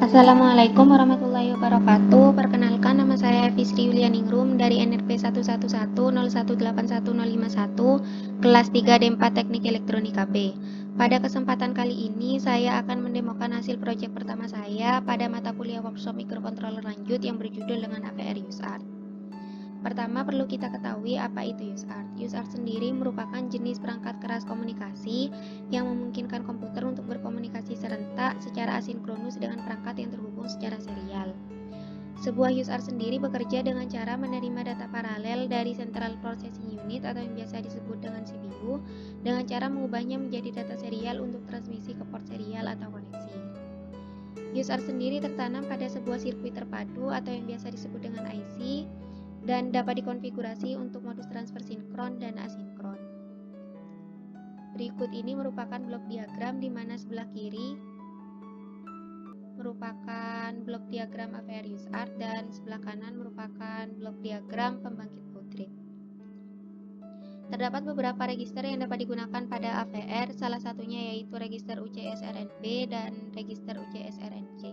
Assalamualaikum warahmatullahi wabarakatuh. Perkenalkan, nama saya Fisri Yulianingrum dari NRP 11101818151 kelas 3 D4 Teknik Elektronika B. Pada kesempatan kali ini saya akan mendemokan hasil proyek pertama saya pada mata kuliah workshop microcontroller lanjut yang berjudul dengan AVR UseArt. Pertama, perlu kita ketahui apa itu UseArt. UseArt sendiri merupakan jenis perangkat keras komunikasi yang memungkinkan komputer untuk berkomunikasi serentak secara asinkronus dengan perangkat yang terhubung secara serial. Sebuah UseArt sendiri bekerja dengan cara menerima data paralel dari Central Processing Unit atau yang biasa disebut dengan CPU dengan cara mengubahnya menjadi data serial untuk transmisi ke port serial atau koneksi. UseArt sendiri tertanam pada sebuah sirkuit terpadu atau yang biasa disebut dengan IC dan dapat dikonfigurasi untuk modus transfer sinkron dan asinkron. Berikut ini merupakan blok diagram di mana sebelah kiri merupakan blok diagram AVR UseArt dan sebelah kanan merupakan blok diagram pembangkit Boudreaux. Terdapat beberapa register yang dapat digunakan pada AVR, salah satunya yaitu register UCSRNB dan register UCSRNC.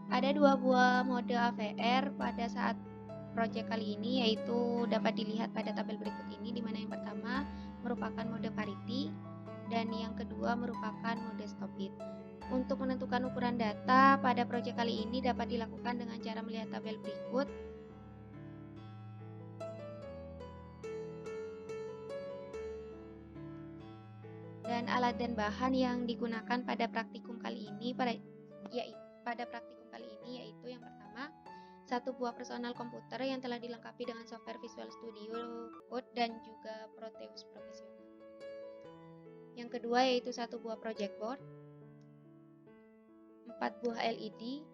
Ada dua buah mode AVR pada saat proyek kali ini, yaitu dapat dilihat pada tabel berikut ini, di mana yang pertama merupakan mode parity dan yang kedua merupakan mode stop bit. Untuk menentukan ukuran data pada proyek kali ini dapat dilakukan dengan cara melihat tabel berikut. Dan alat dan bahan yang digunakan pada praktikum kali ini yaitu yang pertama, satu buah personal komputer yang telah dilengkapi dengan software Visual Studio Code dan juga Proteus Professional. Yang kedua yaitu satu buah project board, 4 buah LED,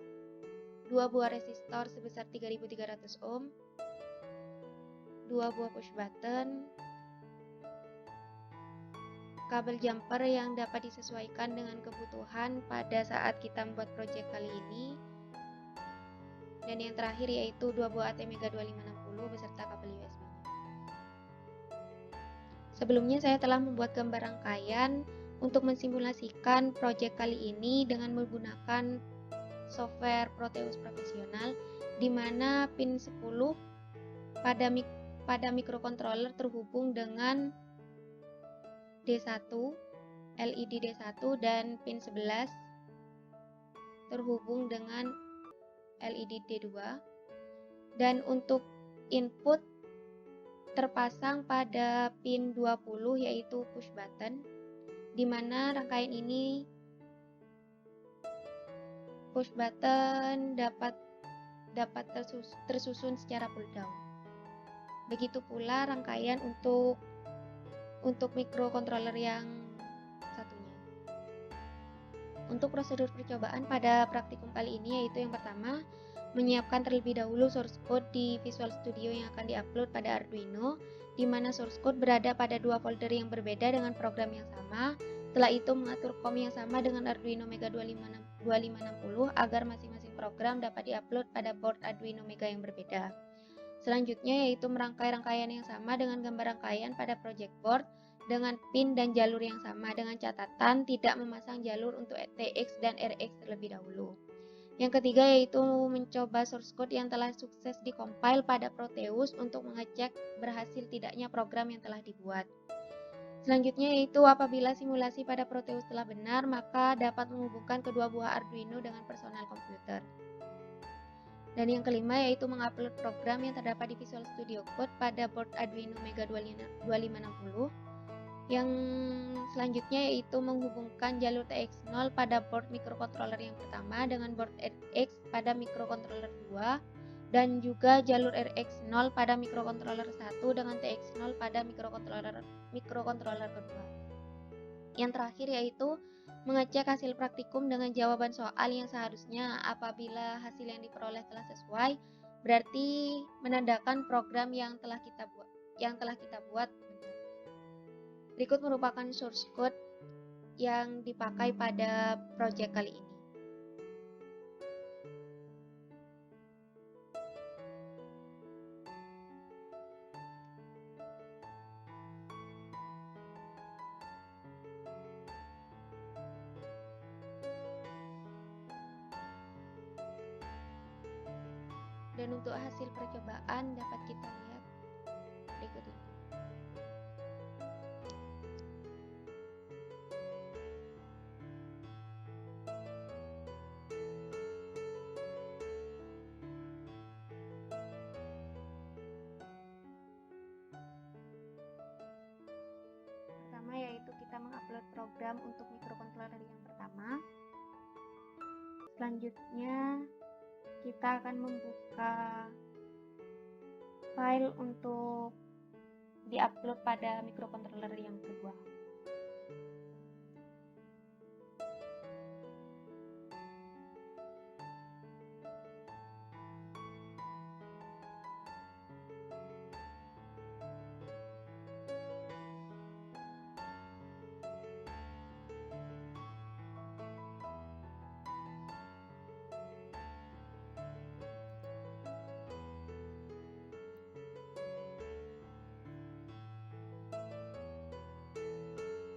2 buah resistor sebesar 3300 ohm, 2 buah push button, kabel jumper yang dapat disesuaikan dengan kebutuhan pada saat kita membuat proyek kali ini, dan yang terakhir yaitu 2 buah ATmega 2560 beserta kabel USB. Sebelumnya saya telah membuat gambar rangkaian untuk mensimulasikan proyek kali ini dengan menggunakan software Proteus Professional, di mana pin 10 pada microcontroller terhubung dengan D1, LED D1, dan pin 11 terhubung dengan LED D2, dan untuk input terpasang pada pin 20 yaitu push button, di mana rangkaian ini push button dapat tersusun secara pull down. Begitu pula rangkaian untuk microcontroller yang satunya. Untuk prosedur percobaan pada praktikum kali ini yaitu yang pertama, menyiapkan terlebih dahulu source code di Visual Studio yang akan diupload pada Arduino, di mana source code berada pada dua folder yang berbeda dengan program yang sama. Setelah itu mengatur COM yang sama dengan Arduino Mega 2560 agar masing-masing program dapat diupload pada board Arduino Mega yang berbeda. Selanjutnya yaitu merangkai rangkaian yang sama dengan gambar rangkaian pada project board dengan pin dan jalur yang sama dengan catatan tidak memasang jalur untuk TX dan RX terlebih dahulu. Yang ketiga yaitu mencoba source code yang telah sukses dikompil pada Proteus untuk mengecek berhasil tidaknya program yang telah dibuat. Selanjutnya yaitu apabila simulasi pada Proteus telah benar, maka dapat menghubungkan kedua buah Arduino dengan personal komputer. Dan yang kelima yaitu mengupload program yang terdapat di Visual Studio Code pada board Arduino Mega 2560. Yang selanjutnya yaitu menghubungkan jalur TX0 pada board microcontroller yang pertama dengan board RX pada microcontroller 2 dan juga jalur RX0 pada microcontroller 1 dengan TX0 pada microcontroller kedua. Yang terakhir yaitu mengecek hasil praktikum dengan jawaban soal yang seharusnya apabila hasil yang diperoleh telah sesuai, berarti menandakan program yang telah kita buat benar. Berikut merupakan source code yang dipakai pada proyek kali ini. Dan untuk hasil percobaan dapat kita lihat berikut ini. Pertama yaitu kita mengupload program untuk microcontroller yang pertama. Selanjutnya kita akan membuka file untuk diupload pada microcontroller yang kedua.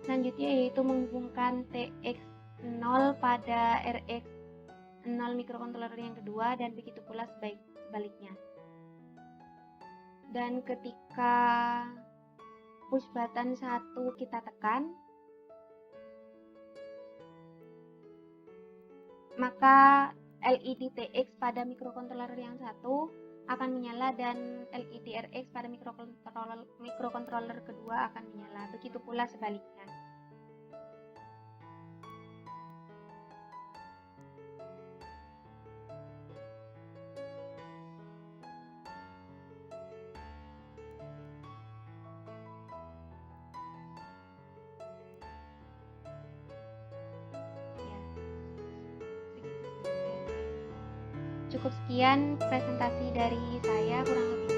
Selanjutnya yaitu menghubungkan TX0 pada RX0 microcontroller yang kedua dan begitu pula sebaliknya. Dan ketika push button 1 kita tekan, maka LED TX pada microcontroller yang satu akan menyala dan LED RX pada microcontroller kedua akan menyala. Begitu pula sebaliknya. Cukup sekian presentasi dari saya, kurang lebih